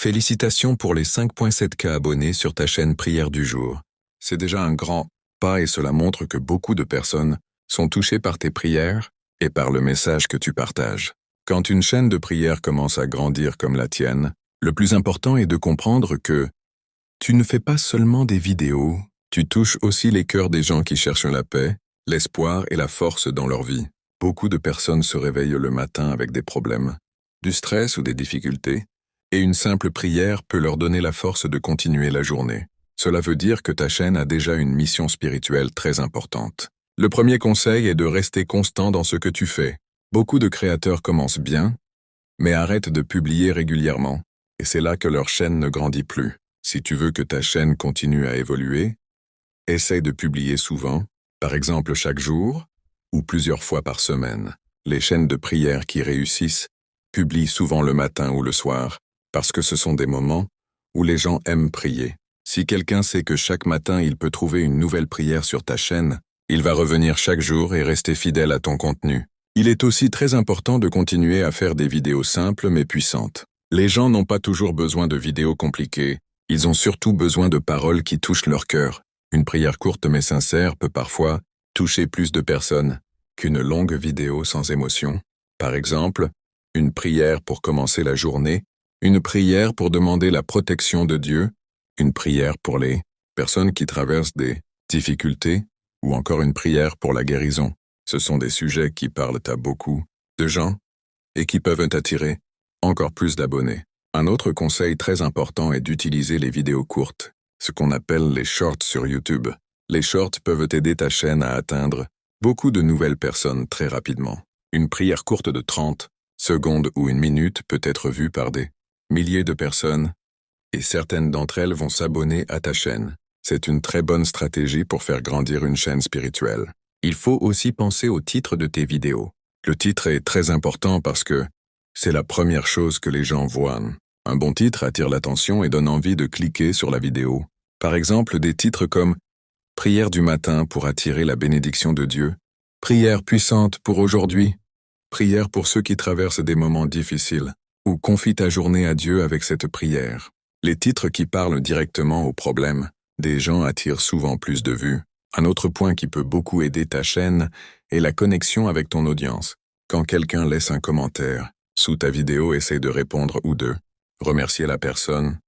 Félicitations pour les 5,7K abonnés sur ta chaîne Prière du jour. C'est déjà un grand pas et cela montre que beaucoup de personnes sont touchées par tes prières et par le message que tu partages. Quand une chaîne de prière commence à grandir comme la tienne, le plus important est de comprendre que tu ne fais pas seulement des vidéos, tu touches aussi les cœurs des gens qui cherchent la paix, l'espoir et la force dans leur vie. Beaucoup de personnes se réveillent le matin avec des problèmes, du stress ou des difficultés, et une simple prière peut leur donner la force de continuer la journée. Cela veut dire que ta chaîne a déjà une mission spirituelle très importante. Le premier conseil est de rester constant dans ce que tu fais. Beaucoup de créateurs commencent bien, mais arrêtent de publier régulièrement, et c'est là que leur chaîne ne grandit plus. Si tu veux que ta chaîne continue à évoluer, essaye de publier souvent, par exemple chaque jour, ou plusieurs fois par semaine. Les chaînes de prière qui réussissent publient souvent le matin ou le soir, parce que ce sont des moments où les gens aiment prier. Si quelqu'un sait que chaque matin il peut trouver une nouvelle prière sur ta chaîne, il va revenir chaque jour et rester fidèle à ton contenu. Il est aussi très important de continuer à faire des vidéos simples mais puissantes. Les gens n'ont pas toujours besoin de vidéos compliquées, ils ont surtout besoin de paroles qui touchent leur cœur. Une prière courte mais sincère peut parfois toucher plus de personnes qu'une longue vidéo sans émotion. Par exemple, une prière pour commencer la journée, une prière pour demander la protection de Dieu, une prière pour les personnes qui traversent des difficultés, ou encore une prière pour la guérison. Ce sont des sujets qui parlent à beaucoup de gens et qui peuvent attirer encore plus d'abonnés. Un autre conseil très important est d'utiliser les vidéos courtes, ce qu'on appelle les shorts sur YouTube. Les shorts peuvent aider ta chaîne à atteindre beaucoup de nouvelles personnes très rapidement. Une prière courte de 30 secondes ou une minute peut être vue par des milliers de personnes, et certaines d'entre elles vont s'abonner à ta chaîne. C'est une très bonne stratégie pour faire grandir une chaîne spirituelle. Il faut aussi penser au titre de tes vidéos. Le titre est très important parce que c'est la première chose que les gens voient. Un bon titre attire l'attention et donne envie de cliquer sur la vidéo. Par exemple, des titres comme « Prière du matin pour attirer la bénédiction de Dieu »,« Prière puissante pour aujourd'hui »,« Prière pour ceux qui traversent des moments difficiles », ou « Confie ta journée à Dieu avec cette prière ». Les titres qui parlent directement aux problèmes des gens attirent souvent plus de vues. Un autre point qui peut beaucoup aider ta chaîne est la connexion avec ton audience. Quand quelqu'un laisse un commentaire sous ta vidéo, essaie de répondre ou de remercier la personne